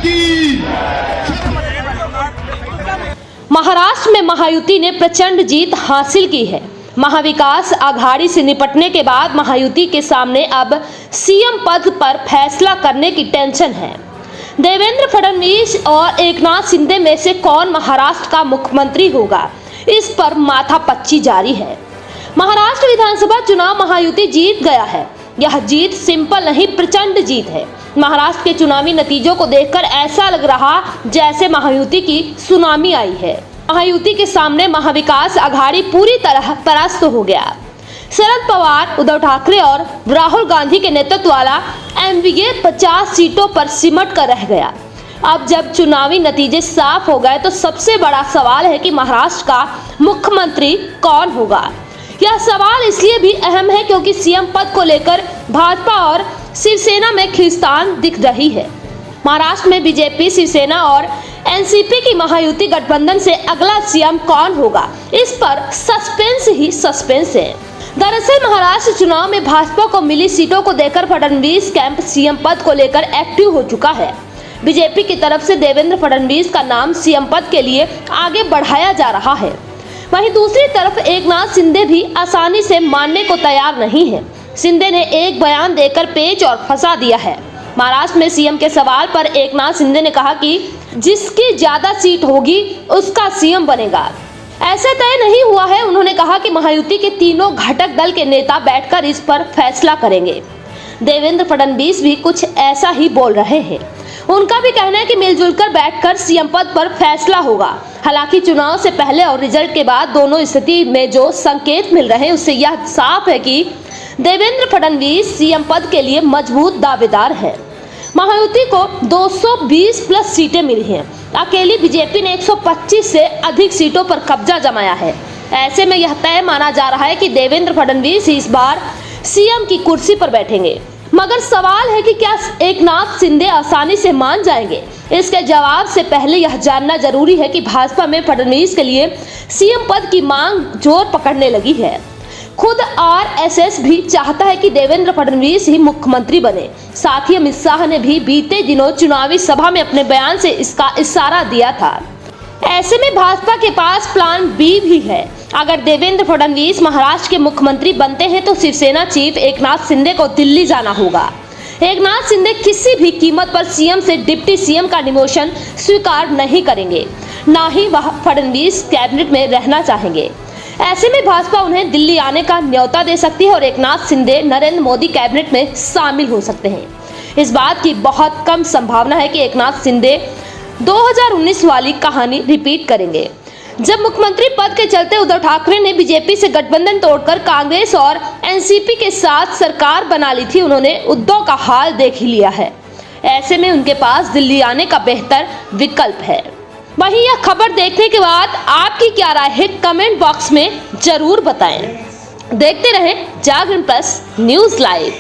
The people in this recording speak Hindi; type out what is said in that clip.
की। महाराष्ट्र में महायुति ने प्रचंड जीत हासिल की है। महाविकास आघाड़ी से निपटने के बाद महायुति के सामने अब सीएम पद पर फैसला करने की टेंशन है। देवेंद्र फडणवीस और एकनाथ शिंदे में से कौन महाराष्ट्र का मुख्यमंत्री होगा, इस पर माथापच्ची जारी है। महाराष्ट्र विधानसभा चुनाव महायुति जीत गया है। यह जीत सिंपल नहीं, प्रचंड जीत है। महाराष्ट्र के चुनावी नतीजों को देखकर ऐसा लग रहा जैसे महायुति की सुनामी आई है। महायुति के सामने महाविकास आघाड़ी पूरी तरह परास्त हो गया। शरद पवार, उद्धव ठाकरे और राहुल गांधी के नेतृत्व वाला एनडीए 50 सीटों पर सिमट कर रह गया। अब जब चुनावी नतीजे साफ हो गए तो सबसे बड़ा सवाल है कि महाराष्ट्र का मुख्यमंत्री कौन होगा। यह सवाल इसलिए भी अहम है क्योंकि सीएम पद को लेकर भाजपा और शिवसेना में खींचतान दिख रही है। महाराष्ट्र में बीजेपी, शिवसेना और एनसीपी की महायुति गठबंधन से अगला सीएम कौन होगा, इस पर सस्पेंस ही सस्पेंस है। दरअसल महाराष्ट्र चुनाव में भाजपा को मिली सीटों को देखकर फडणवीस कैंप सीएम पद को लेकर एक्टिव हो चुका है। बीजेपी की तरफ से देवेंद्र फडणवीस का नाम सीएम पद के लिए आगे बढ़ाया जा रहा है। वहीं दूसरी तरफ एकनाथ शिंदे भी आसानी से मानने को तैयार नहीं है। शिंदे ने एक बयान देकर पेच और फंसा दिया है। महाराष्ट्र में सीएम के सवाल पर एकनाथ शिंदे ने कहा कि जिसकी ज्यादा सीट होगी उसका सीएम बनेगा। ऐसा तय नहीं हुआ है। उन्होंने कहा कि महायुति के तीनों घटक दल के नेता बैठकर इस पर फैसला करेंगे। देवेंद्र फडणवीस भी कुछ ऐसा ही बोल रहे हैं। उनका भी कहना है कि मिलजुल कर बैठकर सीएम पद पर फैसला होगा। हालांकि चुनाव से पहले और रिजल्ट के बाद दोनों स्थिति में जो संकेत मिल रहे हैं उससे यह साफ है कि देवेंद्र फडणवीस सीएम पद के लिए मजबूत दावेदार है। महायुति को 220 प्लस सीटें मिली हैं। अकेली बीजेपी ने 125 से अधिक सीटों पर कब्जा जमाया है। ऐसे में यह तय माना जा रहा है कि देवेंद्र फडणवीस इस बार सीएम की कुर्सी पर बैठेंगे। मगर सवाल है कि क्या एकनाथ शिंदे आसानी से मान जाएंगे? इसके जवाब से पहले यह जानना जरूरी है कि भाजपा में फडणवीस के लिए सीएम पद की मांग जोर पकड़ने लगी है। खुद आरएसएस भी चाहता है कि देवेंद्र फडणवीस ही मुख्यमंत्री बने। साथ ही अमित शाह ने भी बीते दिनों चुनावी सभा में अपने बयान से इसका इशारा दिया था। ऐसे में भाजपा के पास प्लान बी भी है। अगर देवेंद्र फडणवीस महाराष्ट्र के मुख्यमंत्री बनते हैं तो शिवसेना चीफ एकनाथ शिंदे को दिल्ली जाना होगा। एकनाथ शिंदे किसी भी कीमत पर सीएम से डिप्टी सीएम का डिमोशन स्वीकार नहीं करेंगे, ना ही वह फडणवीस कैबिनेट में रहना चाहेंगे। ऐसे में भाजपा उन्हें दिल्ली आने का न्योता दे सकती है और एकनाथ शिंदे नरेंद्र मोदी कैबिनेट में शामिल हो सकते हैं। इस बात की बहुत कम संभावना है कि एकनाथ शिंदे 2019 वाली कहानी रिपीट करेंगे, जब मुख्यमंत्री पद के चलते उद्धव ठाकरे ने बीजेपी से गठबंधन तोड़कर कांग्रेस और एनसीपी के साथ सरकार बना ली थी। उन्होंने उद्धव का हाल देख ही लिया है। ऐसे में उनके पास दिल्ली आने का बेहतर विकल्प है। वहीं यह खबर देखने के बाद आपकी क्या राय है, कमेंट बॉक्स में जरूर बताएं। देखते रहें जागरण प्लस न्यूज लाइव।